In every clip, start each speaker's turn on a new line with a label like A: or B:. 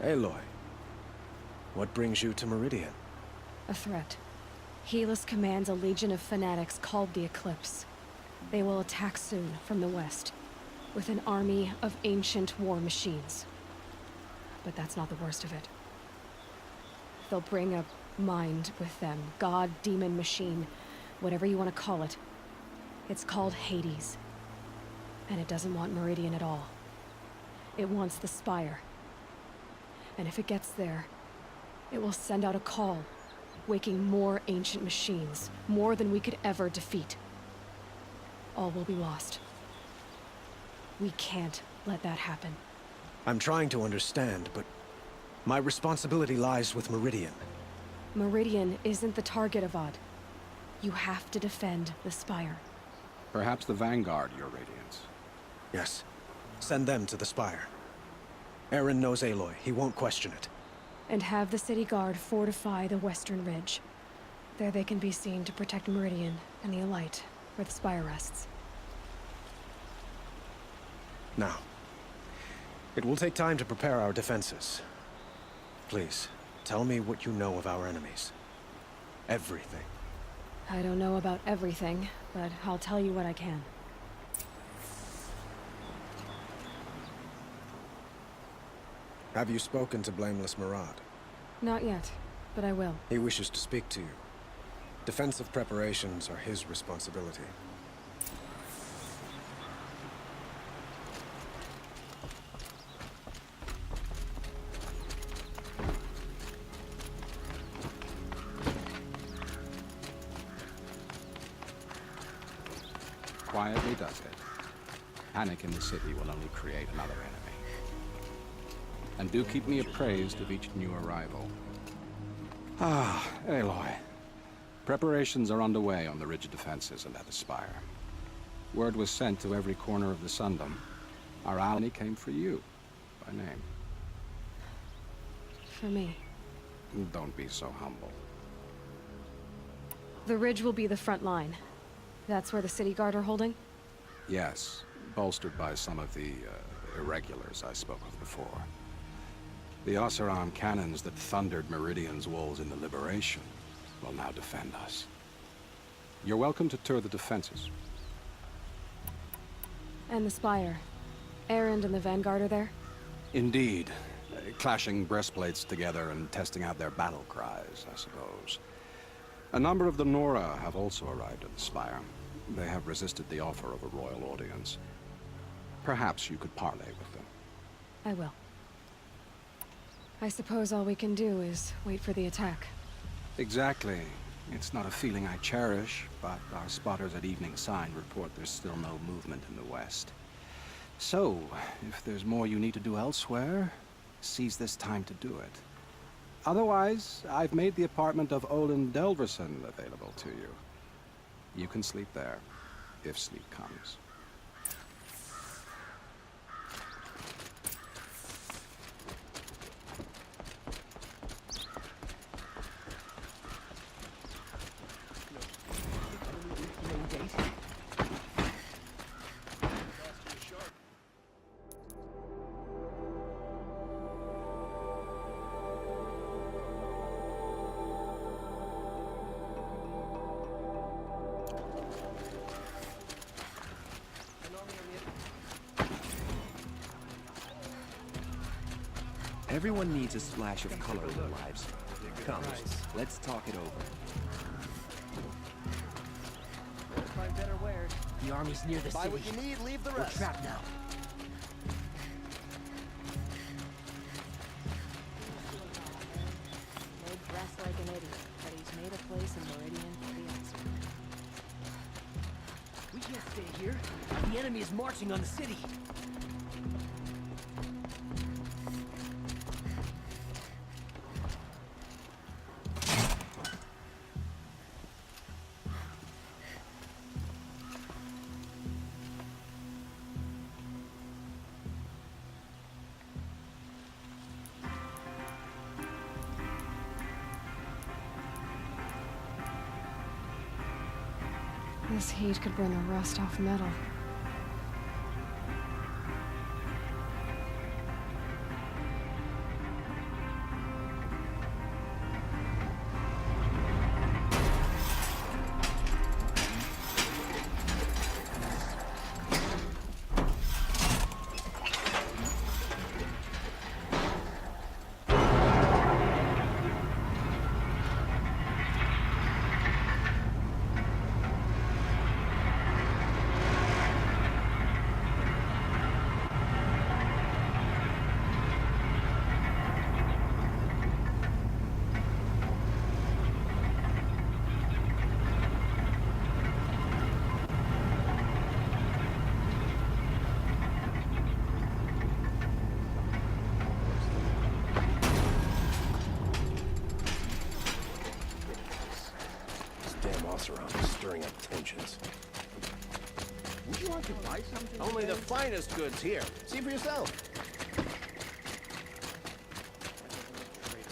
A: Aloy, what brings you to Meridian?
B: A threat. Helis commands a legion of fanatics called the Eclipse. They will attack soon from the west, with an army of ancient war machines. But that's not the worst of it. They'll bring a mind with them. God, demon, machine, whatever you want to call it. It's called Hades. And it doesn't want Meridian at all. It wants the Spire. And if it gets there, it will send out a call, waking more ancient machines, more than we could ever defeat. All will be lost. We can't let that happen.
A: I'm trying to understand, but my responsibility lies with Meridian.
B: Meridian isn't the target, Avad. You have to defend the Spire.
C: Perhaps the Vanguard, Your Radiance.
A: Yes. Send them to the Spire. Eren knows Aloy. He won't question it.
B: And have the city guard fortify the western ridge. There they can be seen to protect Meridian and the Elite, where the Spire rests.
A: Now, it will take time to prepare our defenses. Please, tell me what you know of our enemies. Everything.
B: I don't know about everything, but I'll tell you what I can.
A: Have you spoken to Blameless Murad?
B: Not yet, but I will.
A: He wishes to speak to you. Defensive preparations are his responsibility.
C: Quietly does it. Panic in the city will only create another enemy. And do keep me appraised of each new arrival. Ah, Aloy. Preparations are underway on the ridge defenses and at the Spire. Word was sent to every corner of the Sundom. Our ally came for you, by name.
B: For me.
C: Don't be so humble.
B: The ridge will be the front line. That's where the city guard are holding?
C: Yes, bolstered by some of the irregulars I spoke of before. The Oseram cannons that thundered Meridian's walls in the Liberation will now defend us. You're welcome to tour the defenses.
B: And the Spire. Erend and the Vanguard are there?
C: Indeed. Clashing breastplates together and testing out their battle cries, I suppose. A number of the Nora have also arrived at the Spire. They have resisted the offer of a royal audience. Perhaps you could parley with them.
B: I will. I suppose all we can do is wait for the attack.
C: Exactly. It's not a feeling I cherish, but our spotters at Evening Sign report there's still no movement in the west. So, if there's more you need to do elsewhere, seize this time to do it. Otherwise, I've made the apartment of Olin Delverson available to you. You can sleep there, if sleep comes.
D: Everyone needs a splash of color in their lives. Come, let's talk it over.
E: Find better wares.
D: The army's near the
E: Buy
D: city.
E: what you need, leave the
D: We're
E: rest.
D: trapped now.
B: May dress like an idiot, but he's made a place in Meridian for the Oseram.
D: We can't stay here. The enemy is marching on the city.
B: This heat could burn the rust off metal.
A: dimensions.
D: Would you like to buy something? Only the finest goods here. See for yourself.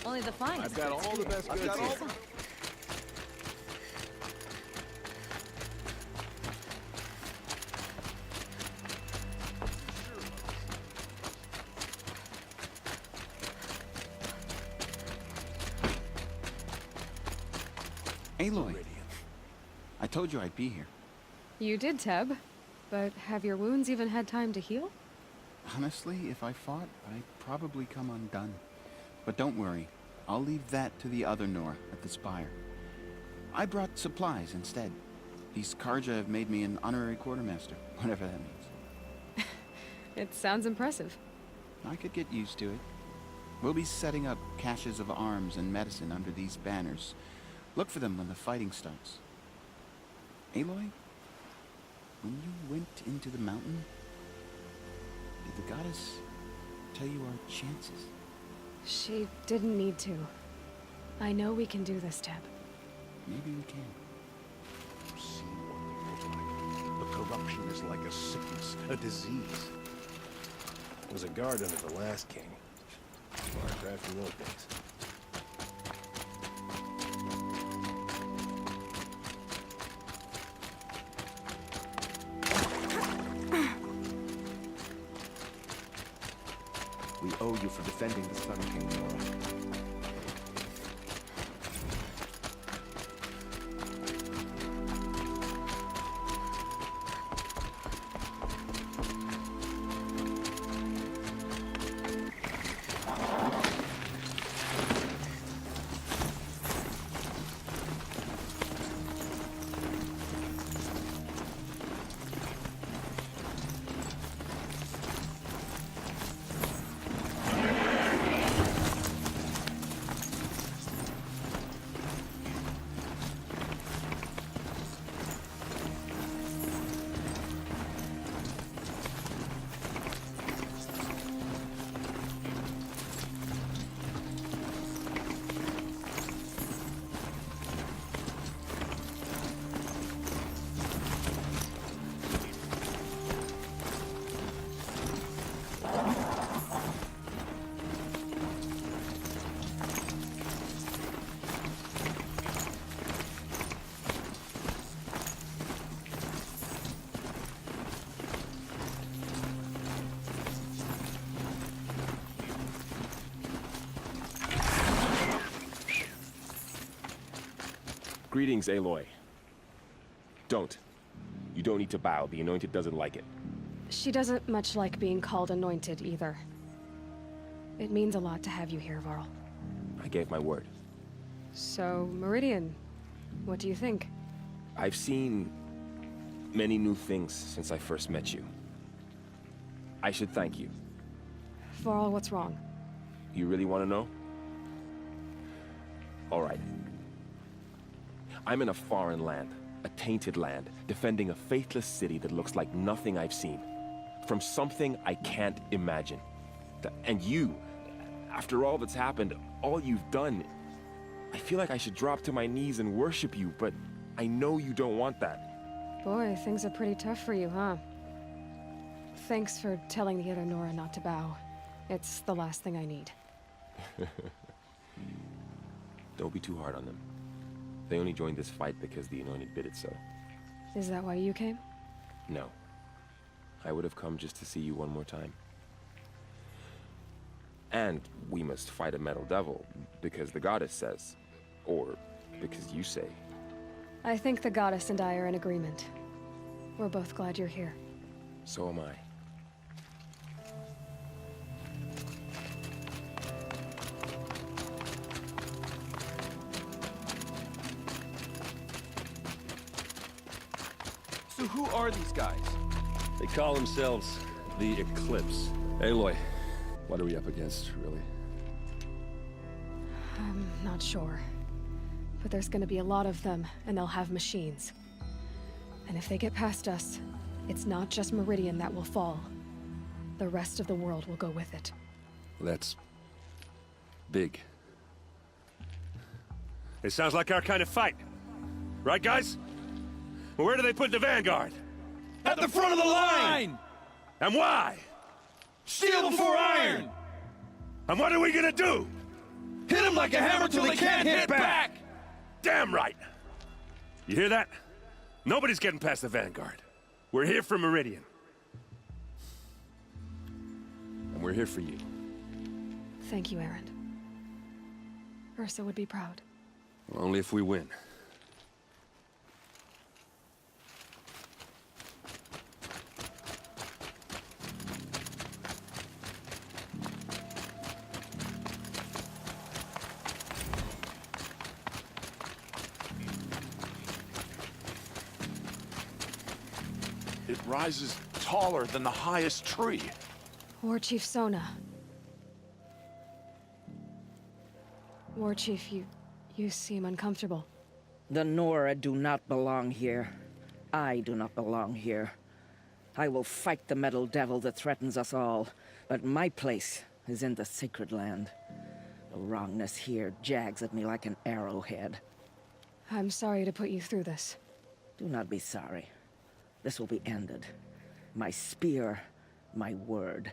F: Only the finest.
D: I've got all the best goods here.
G: Aloy, I told you I'd be here.
B: You did, Teb. But have your wounds even had time to heal?
G: Honestly, if I fought, I'd probably come undone. But don't worry, I'll leave that to the other Nora at the Spire. I brought supplies instead. These Karja have made me an honorary quartermaster, whatever that means.
B: It sounds impressive.
G: I could get used to it. We'll be setting up caches of arms and medicine under these banners. Look for them when the fighting starts. Aloy, when you went into the mountain, did the goddess tell you our chances?
B: She didn't need to. I know we can do this, Teb.
G: Maybe we can.
A: See what they look like. The corruption is like a sickness, a disease. There was a guard under the last king. Firecraft from those days.
D: We owe you for defending the Sun King, Nora.
H: Greetings, Aloy. Don't. You don't need to bow. The Anointed doesn't like it.
B: She doesn't much like being called anointed, either. It means a lot to have you here, Varl.
H: I gave my word.
B: So, Meridian, what do you think?
H: I've seen many new things since I first met you. I should thank you.
B: Varl, what's wrong?
H: You really want to know? All right. I'm in a foreign land, a tainted land, defending a faithless city that looks like nothing I've seen. From something I can't imagine. And you, after all that's happened, all you've done, I feel like I should drop to my knees and worship you, but I know you don't want that.
B: Boy, things are pretty tough for you, huh? Thanks for telling the other Nora not to bow. It's the last thing I need.
H: Don't be too hard on them. They only joined this fight because the Anointed bid it so.
B: Is that why you came?
H: No. I would have come just to see you one more time. And we must fight a metal devil, because the goddess says. Or because you say.
B: I think the goddess and I are in agreement. We're both glad you're here.
H: So am I.
D: So who are these guys?
I: They call themselves the Eclipse. Aloy, what are we up against, really?
B: I'm not sure. But there's gonna be a lot of them, and they'll have machines. And if they get past us, it's not just Meridian that will fall. The rest of the world will go with it.
I: That's big. It sounds like our kind of fight. Right, guys?
H: Where do they put the vanguard?
I: At the front of the line!
H: And why?
I: Steel before iron!
H: And what are we gonna do?
I: Hit them like a hammer till they can't hit back!
H: Damn right! You hear that? Nobody's getting past the vanguard. We're here for Meridian. And we're here for you.
B: Thank you, Erend. Ursa would be proud.
H: Well, only if we win.
J: It rises taller than the highest tree.
B: War Chief Sona. War Chief, you seem uncomfortable.
K: The Nora do not belong here. I do not belong here. I will fight the metal devil that threatens us all, but my place is in the sacred land. The wrongness here jags at me like an arrowhead.
B: I'm sorry to put you through this.
K: Do not be sorry. This will be ended. My spear, my word.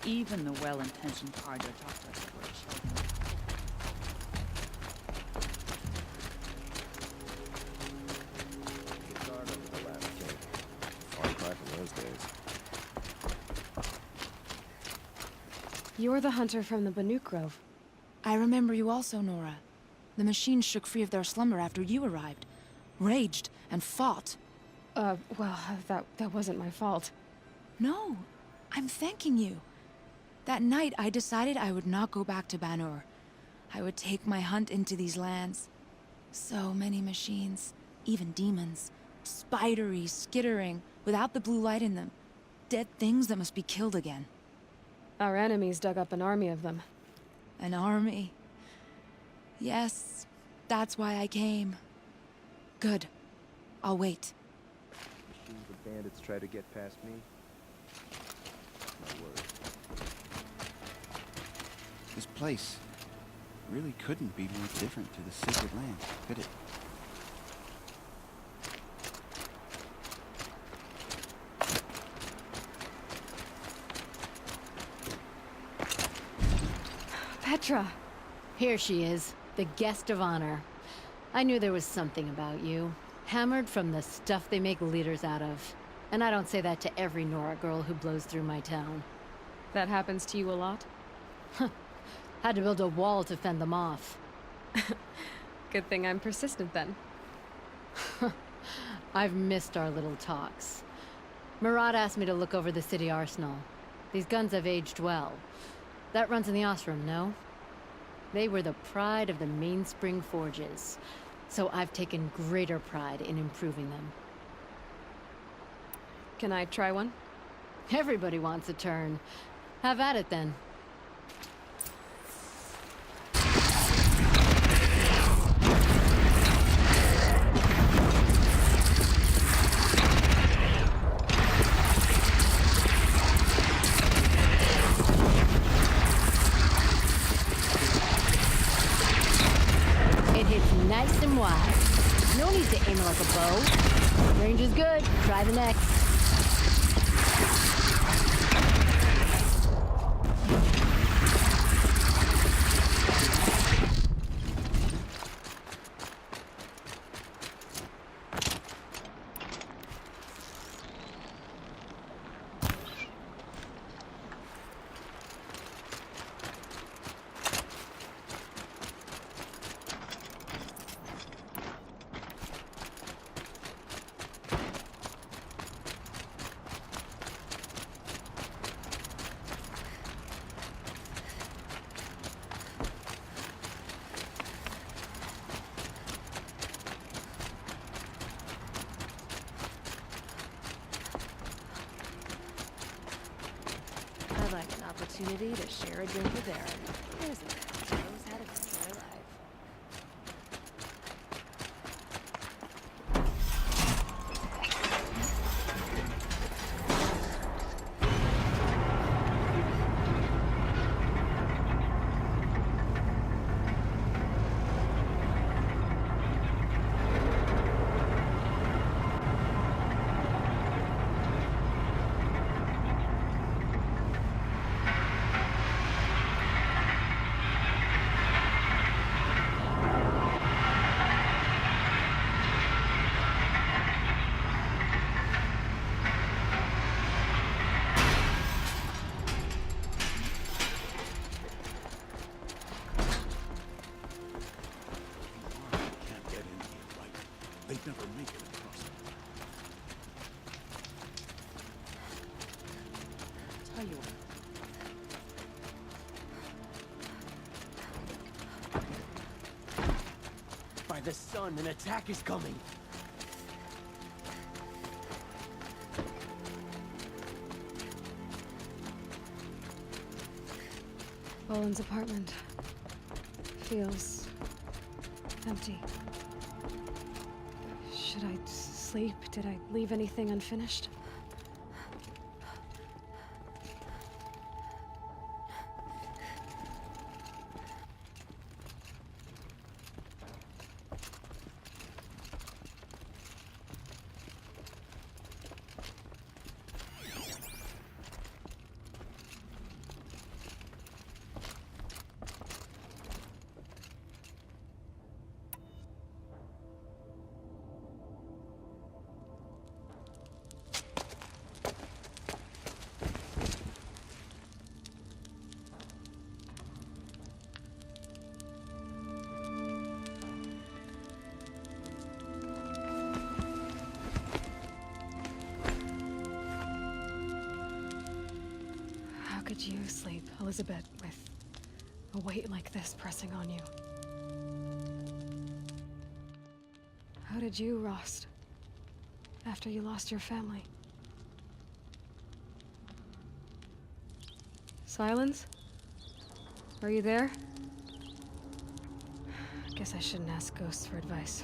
F: Even the well-intentioned Carja talked to us like we're children.
D: Guard over the last king. Far cry from those days.
B: You're the hunter from the Banuk Grove.
L: I remember you also, Nora. The machines shook free of their slumber after you arrived. Raged and fought.
B: Well, that wasn't my fault.
L: No, I'm thanking you. That night, I decided I would not go back to Banur. I would take my hunt into these lands. So many machines, even demons. Spidery, skittering, without the blue light in them. Dead things that must be killed again.
B: Our enemies dug up an army of them.
L: An army. Yes, that's why I came. Good. I'll wait.
D: Machines of bandits try to get past me. My word.
G: This place really couldn't be more different to the sacred land, could it?
B: Petra!
M: Here she is, the guest of honor. I knew there was something about you. Hammered from the stuff they make leaders out of. And I don't say that to every Nora girl who blows through my town.
B: That happens to you a lot?
M: Had to build a wall to fend them off.
B: Good thing I'm persistent then.
M: I've missed our little talks. Murad asked me to look over the city arsenal. These guns have aged well. That runs in the Ostrom, no? They were the pride of the Mainspring Forges, so I've taken greater pride in improving them.
B: Can I try one?
M: Everybody wants a turn. Have at it then. It hits nice and wide. No need to aim it like a bow. Range is good. Try the next.
B: I'd like an opportunity to share a drink with Aaron. There's a man who knows how to enjoy life.
A: They'd never make it across.
F: Tell you what. By the sun, an attack is coming.
B: Boland's apartment feels empty. Should I sleep? Did I leave anything unfinished? How could you sleep, Elizabeth, with a weight like this pressing on you? How did you, Rost, after you lost your family? Silence? Are you there? Guess I shouldn't ask ghosts for advice.